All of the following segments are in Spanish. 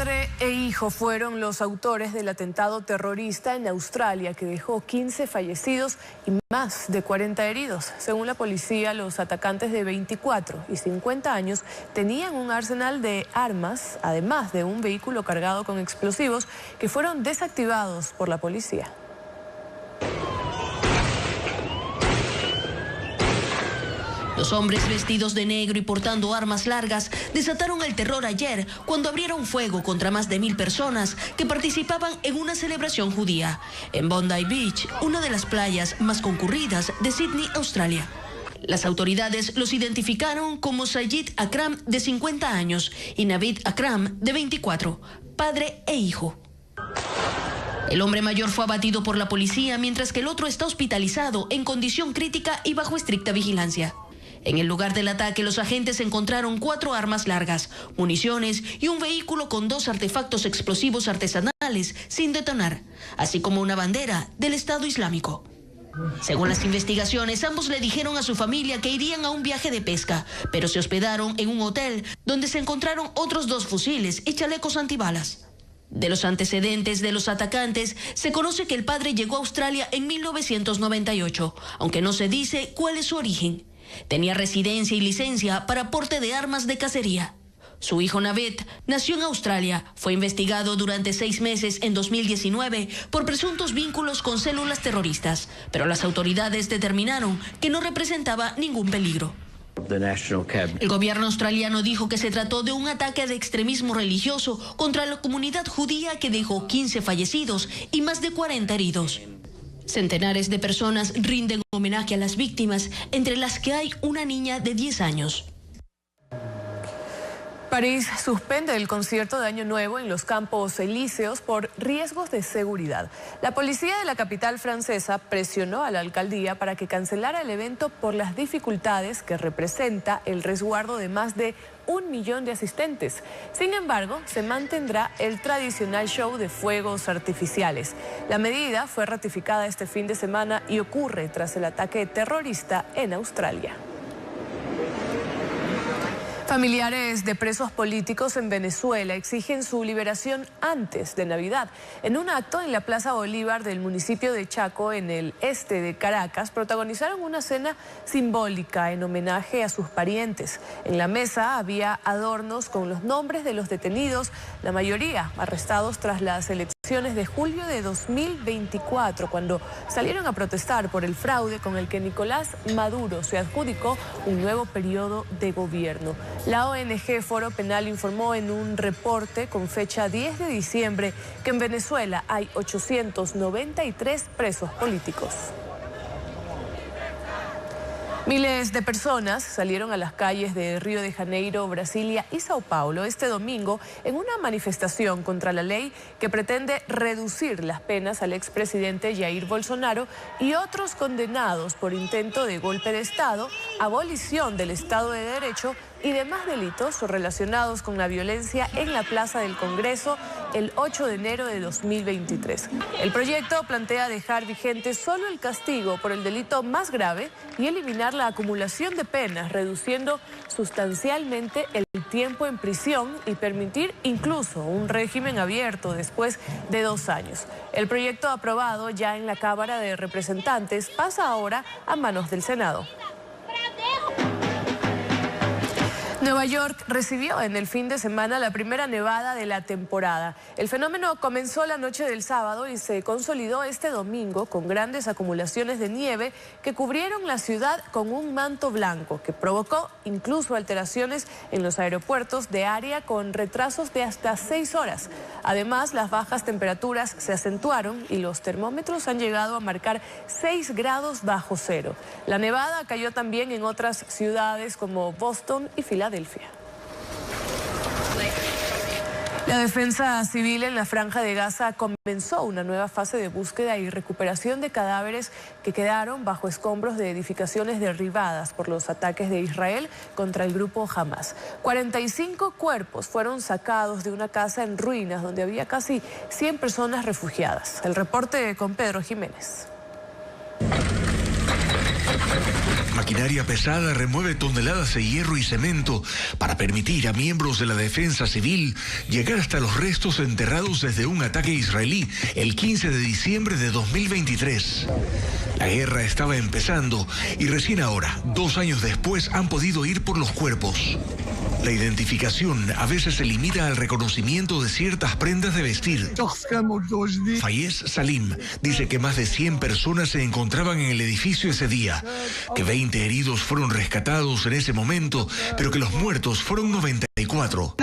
Padre e hijo fueron los autores del atentado terrorista en Australia que dejó 15 fallecidos y más de 40 heridos. Según la policía, los atacantes de 24 y 50 años tenían un arsenal de armas, además de un vehículo cargado con explosivos que fueron desactivados por la policía. Los hombres vestidos de negro y portando armas largas desataron el terror ayer cuando abrieron fuego contra más de 1000 personas que participaban en una celebración judía en Bondi Beach, una de las playas más concurridas de Sydney, Australia. Las autoridades los identificaron como Sayid Akram, de 50 años, y Navid Akram, de 24, padre e hijo. El hombre mayor fue abatido por la policía, mientras que el otro está hospitalizado en condición crítica y bajo estricta vigilancia. En el lugar del ataque, los agentes encontraron 4 armas largas, municiones y un vehículo con 2 artefactos explosivos artesanales sin detonar, así como una bandera del Estado Islámico. Según las investigaciones, ambos le dijeron a su familia que irían a un viaje de pesca, pero se hospedaron en un hotel donde se encontraron otros 2 fusiles y chalecos antibalas. De los antecedentes de los atacantes, se conoce que el padre llegó a Australia en 1998, aunque no se dice cuál es su origen. Tenía residencia y licencia para porte de armas de cacería. Su hijo Navid nació en Australia, fue investigado durante 6 meses en 2019 por presuntos vínculos con células terroristas, pero las autoridades determinaron que no representaba ningún peligro. El gobierno australiano dijo que se trató de un ataque de extremismo religioso contra la comunidad judía que dejó 15 fallecidos y más de 40 heridos. Centenares de personas rinden homenaje a las víctimas, entre las que hay una niña de 10 años. París suspende el concierto de Año Nuevo en los Campos Elíseos por riesgos de seguridad. La policía de la capital francesa presionó a la alcaldía para que cancelara el evento por las dificultades que representa el resguardo de más de 1 millón de asistentes. Sin embargo, se mantendrá el tradicional show de fuegos artificiales. La medida fue ratificada este fin de semana y ocurre tras el ataque terrorista en Australia. Familiares de presos políticos en Venezuela exigen su liberación antes de Navidad. En un acto en la Plaza Bolívar del municipio de Chaco, en el este de Caracas, protagonizaron una cena simbólica en homenaje a sus parientes. En la mesa había adornos con los nombres de los detenidos, la mayoría arrestados tras las elecciones de julio de 2024, cuando salieron a protestar por el fraude con el que Nicolás Maduro se adjudicó un nuevo periodo de gobierno. La ONG Foro Penal informó en un reporte con fecha 10 de diciembre que en Venezuela hay 893 presos políticos. Miles de personas salieron a las calles de Río de Janeiro, Brasilia y Sao Paulo este domingo en una manifestación contra la ley que pretende reducir las penas al expresidente Jair Bolsonaro y otros condenados por intento de golpe de Estado, abolición del Estado de Derecho y demás delitos relacionados con la violencia en la Plaza del Congreso el 8 de enero de 2023. El proyecto plantea dejar vigente solo el castigo por el delito más grave y eliminar la acumulación de penas, reduciendo sustancialmente el tiempo en prisión y permitir incluso un régimen abierto después de 2 años. El proyecto aprobado ya en la Cámara de Representantes pasa ahora a manos del Senado. Nueva York recibió en el fin de semana la primera nevada de la temporada. El fenómeno comenzó la noche del sábado y se consolidó este domingo con grandes acumulaciones de nieve que cubrieron la ciudad con un manto blanco que provocó incluso alteraciones en los aeropuertos de área con retrasos de hasta 6 horas. Además, las bajas temperaturas se acentuaron y los termómetros han llegado a marcar 6 grados bajo cero. La nevada cayó también en otras ciudades como Boston y Filadelfia. La defensa civil en la Franja de Gaza comenzó una nueva fase de búsqueda y recuperación de cadáveres que quedaron bajo escombros de edificaciones derribadas por los ataques de Israel contra el grupo Hamas. 45 cuerpos fueron sacados de una casa en ruinas donde había casi 100 personas refugiadas. El reporte con Pedro Jiménez. maquinaria pesada remueve toneladas de hierro y cemento para permitir a miembros de la defensa civil llegar hasta los restos enterrados desde un ataque israelí el 15 de diciembre de 2023. La guerra estaba empezando y recién ahora, 2 años después, han podido ir por los cuerpos. La identificación a veces se limita al reconocimiento de ciertas prendas de vestir. Fayez Salim dice que más de 100 personas se encontraban en el edificio ese día, que 20 heridos fueron rescatados en ese momento, pero que los muertos fueron 94.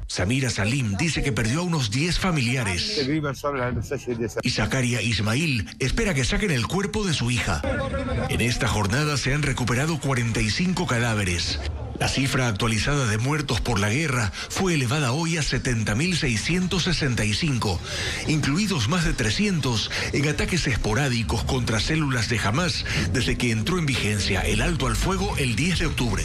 Samira Salim dice que perdió a unos 10 familiares. Y Zakaria Ismail espera que saquen el cuerpo de su hija. En esta jornada se han recuperado 45 cadáveres. La cifra actualizada de muertos por la guerra fue elevada hoy a 70.665, incluidos más de 300 en ataques esporádicos contra células de Hamás desde que entró en vigencia el alto al fuego el 10 de octubre.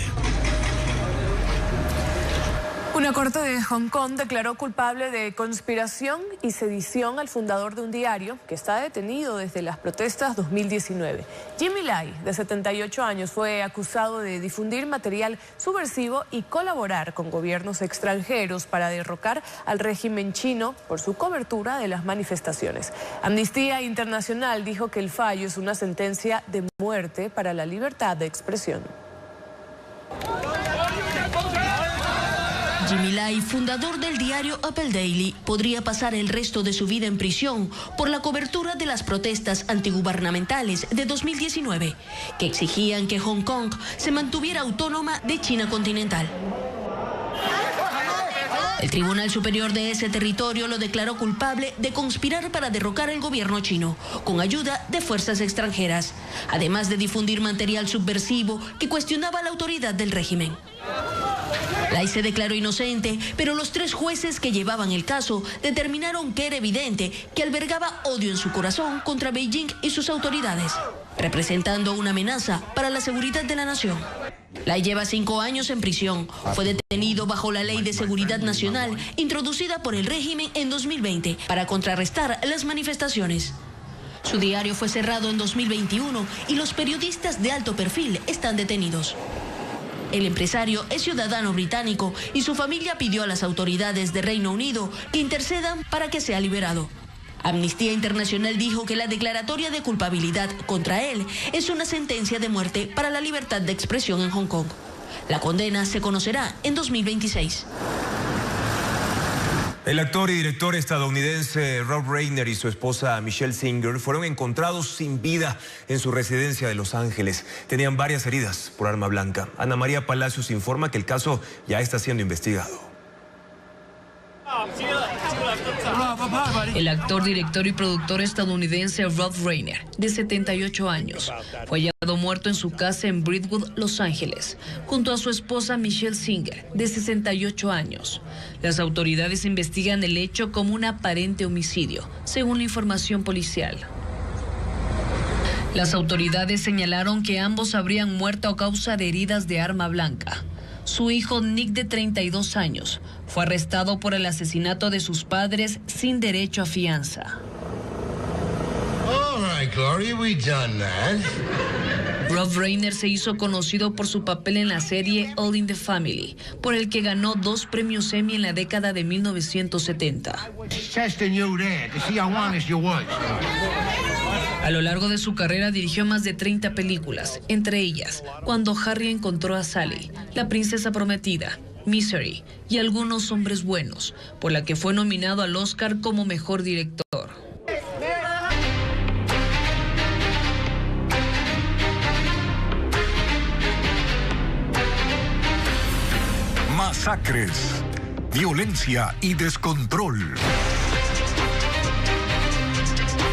Una corte de Hong Kong declaró culpable de conspiración y sedición al fundador de un diario que está detenido desde las protestas 2019. Jimmy Lai, de 78 años, fue acusado de difundir material subversivo y colaborar con gobiernos extranjeros para derrocar al régimen chino por su cobertura de las manifestaciones. Amnistía Internacional dijo que el fallo es una sentencia de muerte para la libertad de expresión. Jimmy Lai, fundador del diario Apple Daily, podría pasar el resto de su vida en prisión por la cobertura de las protestas antigubernamentales de 2019, que exigían que Hong Kong se mantuviera autónoma de China continental. El Tribunal Superior de ese territorio lo declaró culpable de conspirar para derrocar el gobierno chino, con ayuda de fuerzas extranjeras, además de difundir material subversivo que cuestionaba la autoridad del régimen. Lai se declaró inocente, pero los 3 jueces que llevaban el caso determinaron que era evidente que albergaba odio en su corazón contra Beijing y sus autoridades, representando una amenaza para la seguridad de la nación. Lai lleva 5 años en prisión. Fue detenido bajo la Ley de Seguridad Nacional, introducida por el régimen en 2020 para contrarrestar las manifestaciones. Su diario fue cerrado en 2021 y los periodistas de alto perfil están detenidos. El empresario es ciudadano británico y su familia pidió a las autoridades de Reino Unido que intercedan para que sea liberado. Amnistía Internacional dijo que la declaratoria de culpabilidad contra él es una sentencia de muerte para la libertad de expresión en Hong Kong. La condena se conocerá en 2026. El actor y director estadounidense Rob Reiner y su esposa Michelle Singer fueron encontrados sin vida en su residencia de Los Ángeles. Tenían varias heridas por arma blanca. Ana María Palacios informa que el caso ya está siendo investigado. El actor, director y productor estadounidense Rob Reiner, de 78 años, fue hallado muerto en su casa en Brentwood, Los Ángeles, junto a su esposa Michelle Singer, de 68 años. Las autoridades investigan el hecho como un aparente homicidio, según la información policial. Las autoridades señalaron que ambos habrían muerto a causa de heridas de arma blanca. Su hijo Nick, de 32 años, fue arrestado por el asesinato de sus padres sin derecho a fianza. All right, Gloria, we done that. Rob Reiner se hizo conocido por su papel en la serie All in the Family, por el que ganó 2 premios Emmy en la década de 1970. A lo largo de su carrera dirigió más de 30 películas, entre ellas Cuando Harry encontró a Sally, La princesa prometida, Misery y Algunos hombres buenos, por la que fue nominado al Oscar como mejor director. Masacres, violencia y descontrol.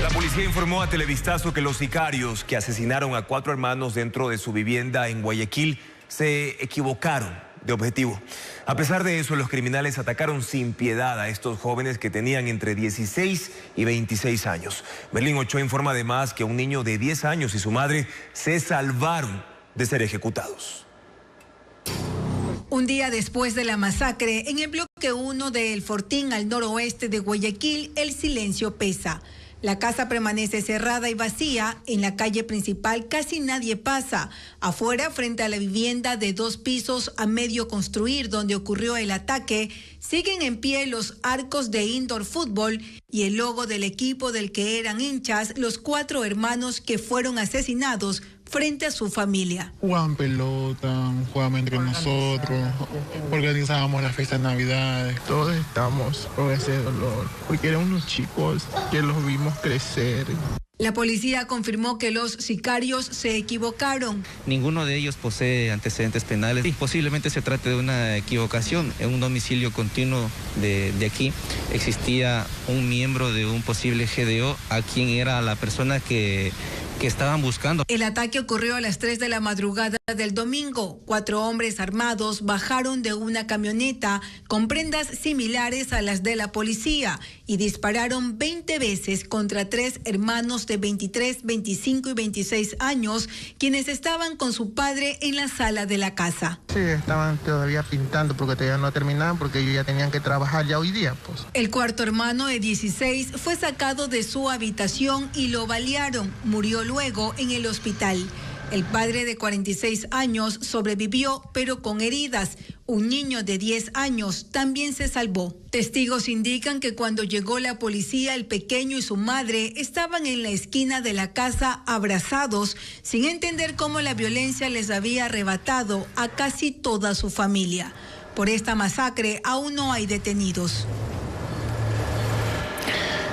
La policía informó a Televistazo que los sicarios que asesinaron a 4 hermanos dentro de su vivienda en Guayaquil se equivocaron de objetivo. A pesar de eso, los criminales atacaron sin piedad a estos jóvenes que tenían entre 16 y 26 años. Berlín Ochoa informa además que un niño de 10 años y su madre se salvaron de ser ejecutados. Un día después de la masacre, en el bloque 1 de El Fortín, al noroeste de Guayaquil, el silencio pesa. La casa permanece cerrada y vacía. En la calle principal casi nadie pasa. Afuera, frente a la vivienda de 2 pisos a medio construir donde ocurrió el ataque, siguen en pie los arcos de indoor fútbol y el logo del equipo del que eran hinchas los 4 hermanos que fueron asesinados frente a su familia. Jugaban pelota, jugábamos entre nosotros, organizábamos las fiestas de Navidad. Todos estamos con ese dolor, porque eran unos chicos que los vimos crecer. La policía confirmó que los sicarios se equivocaron. Ninguno de ellos posee antecedentes penales y posiblemente se trate de una equivocación. En un domicilio continuo de aquí existía un miembro de un posible GDO a quien era la persona que estaban buscando. El ataque ocurrió a las 3 de la madrugada del domingo. 4 hombres armados bajaron de una camioneta con prendas similares a las de la policía y dispararon 20 veces contra 3 hermanos de 23, 25 y 26 años, quienes estaban con su padre en la sala de la casa. Sí, estaban todavía pintando porque todavía no terminaban porque ellos ya tenían que trabajar ya hoy día, pues. El cuarto hermano de 16 fue sacado de su habitación y lo balearon. Murió luego en el hospital. El padre de 46 años sobrevivió, pero con heridas. Un niño de 10 años también se salvó. Testigos indican que cuando llegó la policía, el pequeño y su madre estaban en la esquina de la casa abrazados, sin entender cómo la violencia les había arrebatado a casi toda su familia. Por esta masacre aún no hay detenidos.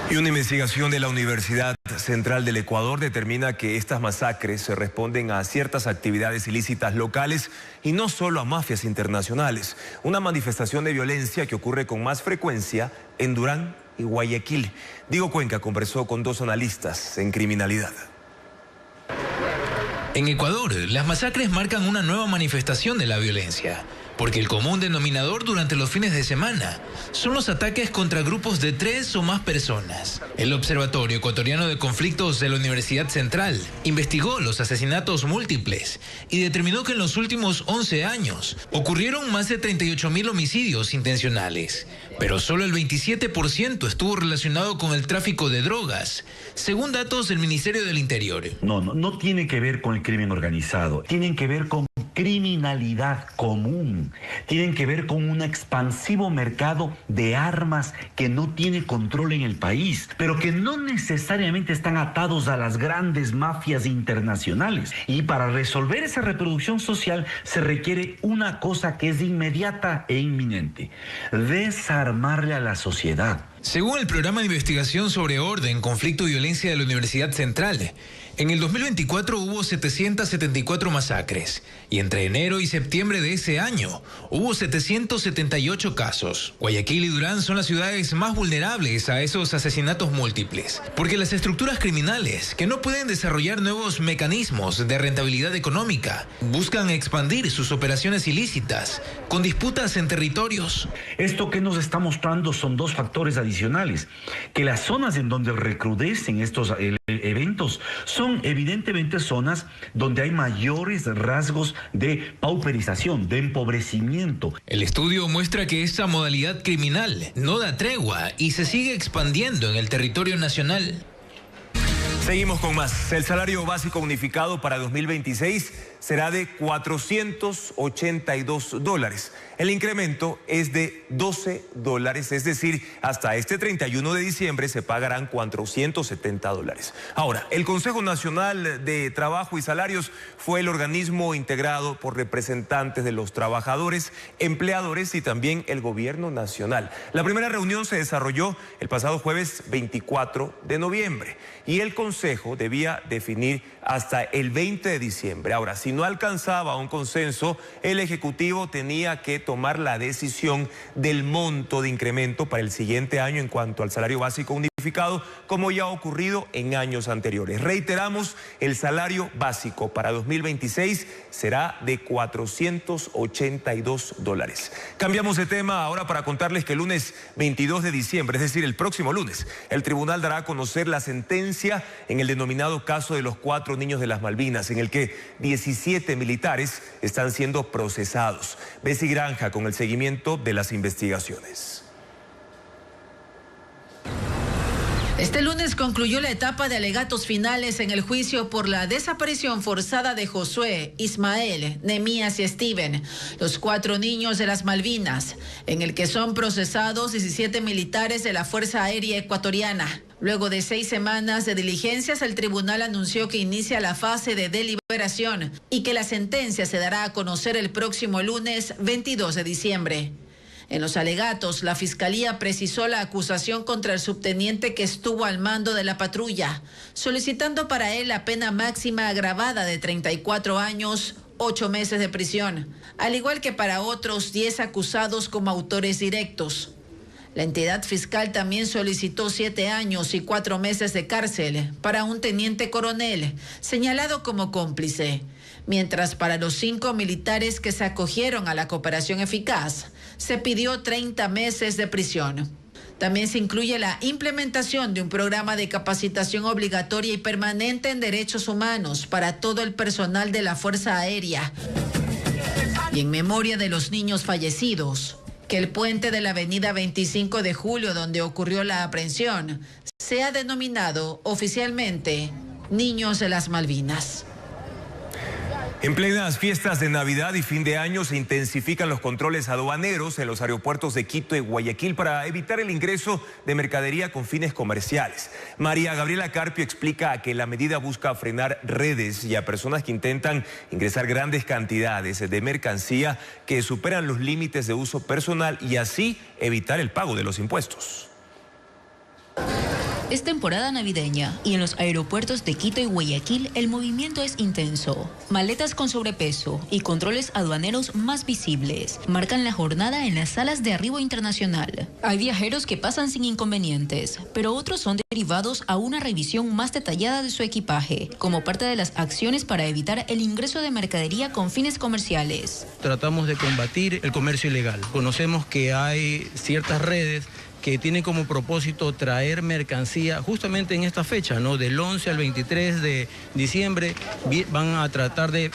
Y una investigación de la Universidad Central del Ecuador determina que estas masacres se responden a ciertas actividades ilícitas locales y no solo a mafias internacionales. Una manifestación de violencia que ocurre con más frecuencia en Durán y Guayaquil. Diego Cuenca conversó con 2 analistas en criminalidad. En Ecuador, las masacres marcan una nueva manifestación de la violencia, porque el común denominador durante los fines de semana son los ataques contra grupos de 3 o más personas. El Observatorio Ecuatoriano de Conflictos de la Universidad Central investigó los asesinatos múltiples y determinó que en los últimos 11 años ocurrieron más de 38.000 homicidios intencionales, pero solo el 27% estuvo relacionado con el tráfico de drogas, según datos del Ministerio del Interior. No tiene que ver con el crimen organizado, tienen que ver con criminalidad común, tienen que ver con un expansivo mercado de armas que no tiene control en el país, pero que no necesariamente están atados a las grandes mafias internacionales. Y para resolver esa reproducción social se requiere una cosa que es inmediata e inminente: desarmarle a la sociedad. Según el programa de investigación sobre orden, conflicto y violencia de la Universidad Central, en el 2024 hubo 774 masacres y entre enero y septiembre de ese año hubo 778 casos. Guayaquil y Durán son las ciudades más vulnerables a esos asesinatos múltiples, porque las estructuras criminales, que no pueden desarrollar nuevos mecanismos de rentabilidad económica, buscan expandir sus operaciones ilícitas con disputas en territorios. Esto que nos está mostrando son 2 factores adicionales: que las zonas en donde recrudecen estos eventos son evidentemente zonas donde hay mayores rasgos de pauperización, de empobrecimiento. El estudio muestra que esta modalidad criminal no da tregua y se sigue expandiendo en el territorio nacional. Seguimos con más. El salario básico unificado para 2026 será de $482. El incremento es de $12, es decir, hasta este 31 de diciembre se pagarán $470. Ahora, el Consejo Nacional de Trabajo y Salarios fue el organismo integrado por representantes de los trabajadores, empleadores y también el gobierno nacional. La primera reunión se desarrolló el pasado jueves 24 de noviembre y el Consejo debía definir hasta el 20 de diciembre. Ahora, si no alcanzaba un consenso, el Ejecutivo tenía que tomar la decisión del monto de incremento para el siguiente año en cuanto al salario básico unificado, como ya ha ocurrido en años anteriores. Reiteramos, el salario básico para 2026 será de $482. Cambiamos de tema ahora para contarles que el lunes 22 de diciembre, es decir, el próximo lunes, el tribunal dará a conocer la sentencia en el denominado caso de los 4 niños de las Malvinas, en el que 17 militares están siendo procesados. Bessie Granja con el seguimiento de las investigaciones. Este lunes concluyó la etapa de alegatos finales en el juicio por la desaparición forzada de Josué, Ismael, Nemías y Steven, los 4 niños de las Malvinas, en el que son procesados 17 militares de la Fuerza Aérea Ecuatoriana. Luego de 6 semanas de diligencias, el tribunal anunció que inicia la fase de deliberación y que la sentencia se dará a conocer el próximo lunes 22 de diciembre. En los alegatos, la Fiscalía precisó la acusación contra el subteniente que estuvo al mando de la patrulla, solicitando para él la pena máxima agravada de 34 años, 8 meses de prisión, al igual que para otros 10 acusados como autores directos. La entidad fiscal también solicitó 7 años y 4 meses de cárcel para un teniente coronel, señalado como cómplice, mientras para los 5 militares que se acogieron a la cooperación eficaz, se pidió 30 meses de prisión. También se incluye la implementación de un programa de capacitación obligatoria y permanente en derechos humanos para todo el personal de la Fuerza Aérea. Y en memoria de los niños fallecidos, que el puente de la avenida 25 de Julio, donde ocurrió la aprehensión, sea denominado oficialmente Niños de las Malvinas. En plenas fiestas de Navidad y fin de año se intensifican los controles aduaneros en los aeropuertos de Quito y Guayaquil para evitar el ingreso de mercadería con fines comerciales. María Gabriela Carpio explica que la medida busca frenar redes y a personas que intentan ingresar grandes cantidades de mercancía que superan los límites de uso personal y así evitar el pago de los impuestos. Es temporada navideña y en los aeropuertos de Quito y Guayaquil el movimiento es intenso. Maletas con sobrepeso y controles aduaneros más visibles marcan la jornada en las salas de arribo internacional. Hay viajeros que pasan sin inconvenientes, pero otros son derivados a una revisión más detallada de su equipaje, como parte de las acciones para evitar el ingreso de mercadería con fines comerciales. Tratamos de combatir el comercio ilegal. Conocemos que hay ciertas redes que tienen como propósito traer mercancía justamente en esta fecha, ¿no? Del 11 al 23 de diciembre van a tratar de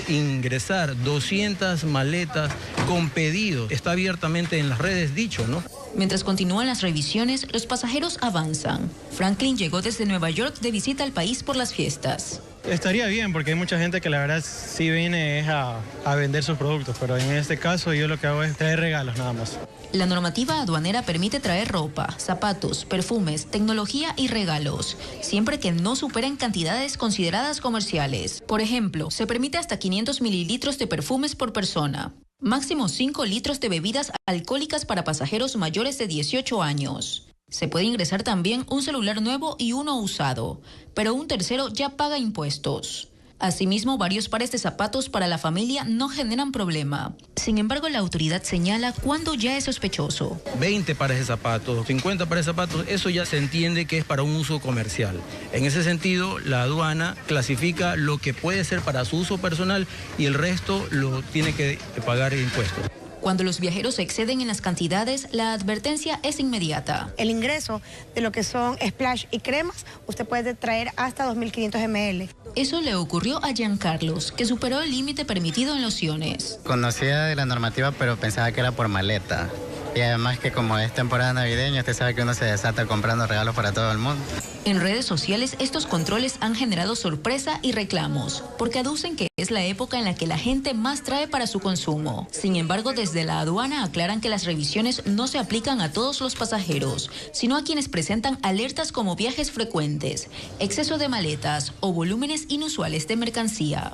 ingresar 200 maletas con pedidos. Está abiertamente en las redes dicho, ¿no? Mientras continúan las revisiones, los pasajeros avanzan. Franklin llegó desde Nueva York de visita al país por las fiestas. Estaría bien porque hay mucha gente que la verdad sí viene a vender sus productos, pero en este caso yo lo que hago es traer regalos nada más. La normativa aduanera permite traer ropa, zapatos, perfumes, tecnología y regalos, siempre que no superen cantidades consideradas comerciales. Por ejemplo, se permite hasta 500 mililitros de perfumes por persona. Máximo 5 litros de bebidas alcohólicas para pasajeros mayores de 18 años. Se puede ingresar también un celular nuevo y uno usado, pero un tercero ya paga impuestos. Asimismo, varios pares de zapatos para la familia no generan problema. Sin embargo, la autoridad señala cuándo ya es sospechoso. 20 pares de zapatos, 50 pares de zapatos, eso ya se entiende que es para un uso comercial. En ese sentido, la aduana clasifica lo que puede ser para su uso personal y el resto lo tiene que pagar impuestos. Cuando los viajeros exceden en las cantidades, la advertencia es inmediata. El ingreso de lo que son splash y cremas, usted puede traer hasta 2.500 ml. Eso le ocurrió a Giancarlos, que superó el límite permitido en lociones. Conocía de la normativa, pero pensaba que era por maleta. Y además que como es temporada navideña, usted sabe que uno se desata comprando regalos para todo el mundo. En redes sociales, estos controles han generado sorpresa y reclamos, porque aducen que es la época en la que la gente más trae para su consumo. Sin embargo, desde la aduana aclaran que las revisiones no se aplican a todos los pasajeros, sino a quienes presentan alertas como viajes frecuentes, exceso de maletas o volúmenes inusuales de mercancía.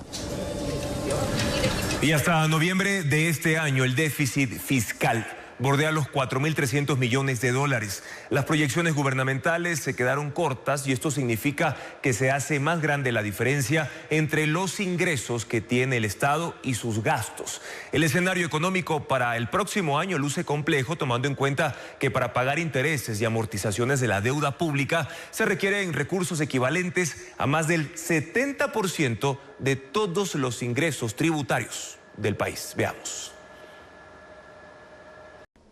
Y hasta noviembre de este año, el déficit fiscal bordea los 4.300 millones de dólares. Las proyecciones gubernamentales se quedaron cortas y esto significa que se hace más grande la diferencia entre los ingresos que tiene el Estado y sus gastos. El escenario económico para el próximo año luce complejo, tomando en cuenta que para pagar intereses y amortizaciones de la deuda pública se requieren recursos equivalentes a más del 70% de todos los ingresos tributarios del país. Veamos.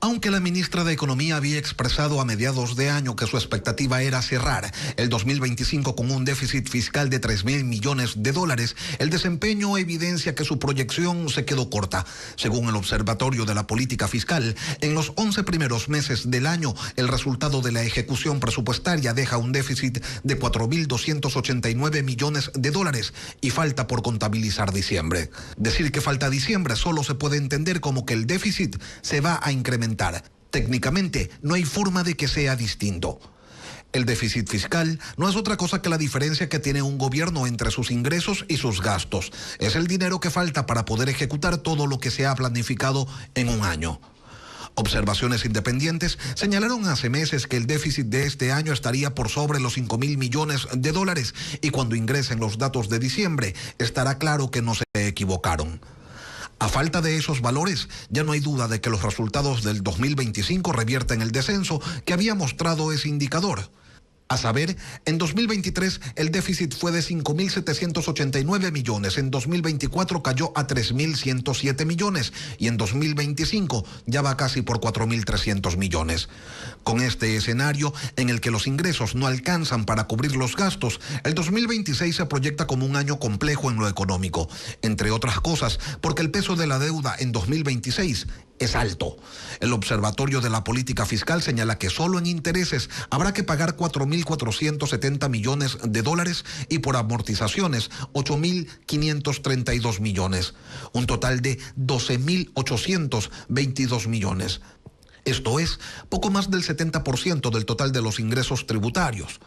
Aunque la ministra de Economía había expresado a mediados de año que su expectativa era cerrar el 2025 con un déficit fiscal de 3.000 millones de dólares, el desempeño evidencia que su proyección se quedó corta. Según el Observatorio de la Política Fiscal, en los 11 primeros meses del año, el resultado de la ejecución presupuestaria deja un déficit de 4.289 millones de dólares y falta por contabilizar diciembre. Decir que falta diciembre solo se puede entender como que el déficit se va a incrementar. Técnicamente, no hay forma de que sea distinto. El déficit fiscal no es otra cosa que la diferencia que tiene un gobierno entre sus ingresos y sus gastos. Es el dinero que falta para poder ejecutar todo lo que se ha planificado en un año. Observaciones independientes señalaron hace meses que el déficit de este año estaría por sobre los 5.000 millones de dólares y cuando ingresen los datos de diciembre estará claro que no se equivocaron. A falta de esos valores, ya no hay duda de que los resultados del 2025 revierten el descenso que había mostrado ese indicador. A saber, en 2023 el déficit fue de 5.789 millones, en 2024 cayó a 3.107 millones y en 2025 ya va casi por 4.300 millones. Con este escenario en el que los ingresos no alcanzan para cubrir los gastos, el 2026 se proyecta como un año complejo en lo económico, entre otras cosas porque el peso de la deuda en 2026 es alto. El Observatorio de la Política Fiscal señala que solo en intereses habrá que pagar 4.470 millones de dólares y por amortizaciones 8.532 millones, un total de 12.822 millones. Esto es poco más del 70% del total de los ingresos tributarios.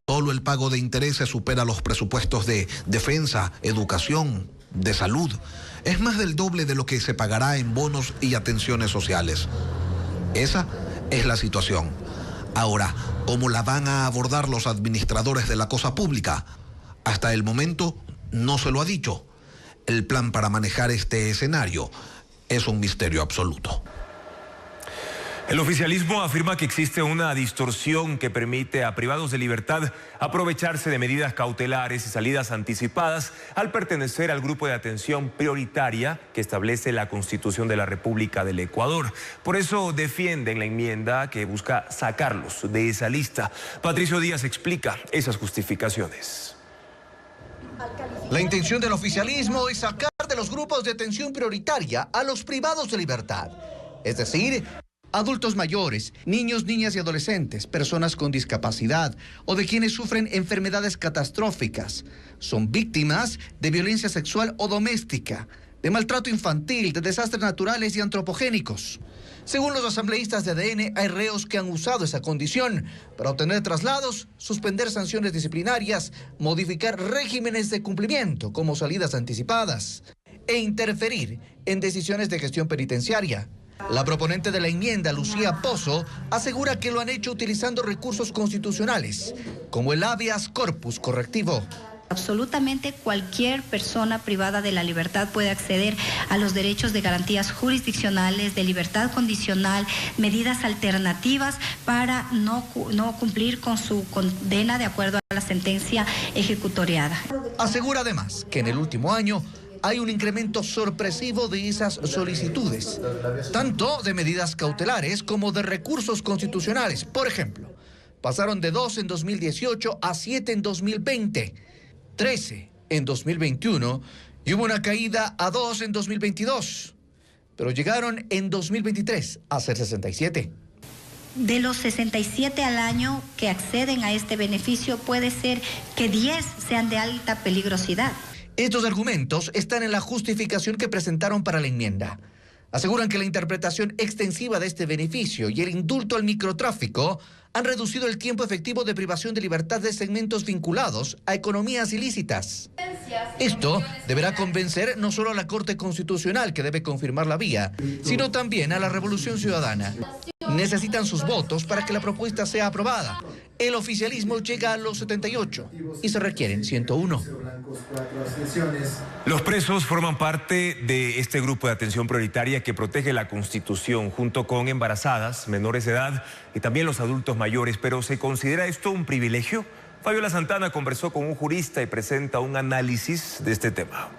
Solo el pago de intereses supera los presupuestos de defensa, educación, de salud. Es más del doble de lo que se pagará en bonos y atenciones sociales. Esa es la situación. Ahora, ¿cómo la van a abordar los administradores de la cosa pública? Hasta el momento no se lo ha dicho. El plan para manejar este escenario es un misterio absoluto. El oficialismo afirma que existe una distorsión que permite a privados de libertad aprovecharse de medidas cautelares y salidas anticipadas al pertenecer al grupo de atención prioritaria que establece la Constitución de la República del Ecuador. Por eso defienden la enmienda que busca sacarlos de esa lista. Patricio Díaz explica esas justificaciones. La intención del oficialismo es sacar de los grupos de atención prioritaria a los privados de libertad, es decir, adultos mayores, niños, niñas y adolescentes, personas con discapacidad o de quienes sufren enfermedades catastróficas. Son víctimas de violencia sexual o doméstica, de maltrato infantil, de desastres naturales y antropogénicos. Según los asambleístas de ADN, hay reos que han usado esa condición para obtener traslados, suspender sanciones disciplinarias, modificar regímenes de cumplimiento como salidas anticipadas e interferir en decisiones de gestión penitenciaria. La proponente de la enmienda, Lucía Pozo, asegura que lo han hecho utilizando recursos constitucionales, como el habeas corpus correctivo. Absolutamente cualquier persona privada de la libertad puede acceder a los derechos de garantías jurisdiccionales, de libertad condicional, medidas alternativas para no cumplir con su condena de acuerdo a la sentencia ejecutoriada. Asegura además que en el último año hay un incremento sorpresivo de esas solicitudes, tanto de medidas cautelares como de recursos constitucionales. Por ejemplo, pasaron de 2 en 2018 a 7 en 2020, 13 en 2021 y hubo una caída a 2 en 2022, pero llegaron en 2023 a ser 67. De los 67 al año que acceden a este beneficio, puede ser que 10 sean de alta peligrosidad. Estos argumentos están en la justificación que presentaron para la enmienda. Aseguran que la interpretación extensiva de este beneficio y el indulto al microtráfico han reducido el tiempo efectivo de privación de libertad de segmentos vinculados a economías ilícitas. Esto deberá convencer no solo a la Corte Constitucional, que debe confirmar la vía, sino también a la Revolución Ciudadana. Necesitan sus votos para que la propuesta sea aprobada. El oficialismo llega a los 78 y se requieren 101. Los presos forman parte de este grupo de atención prioritaria que protege la Constitución junto con embarazadas, menores de edad y también los adultos mayores. Pero ¿se considera esto un privilegio? Fabiola Santana conversó con un jurista y presenta un análisis de este tema.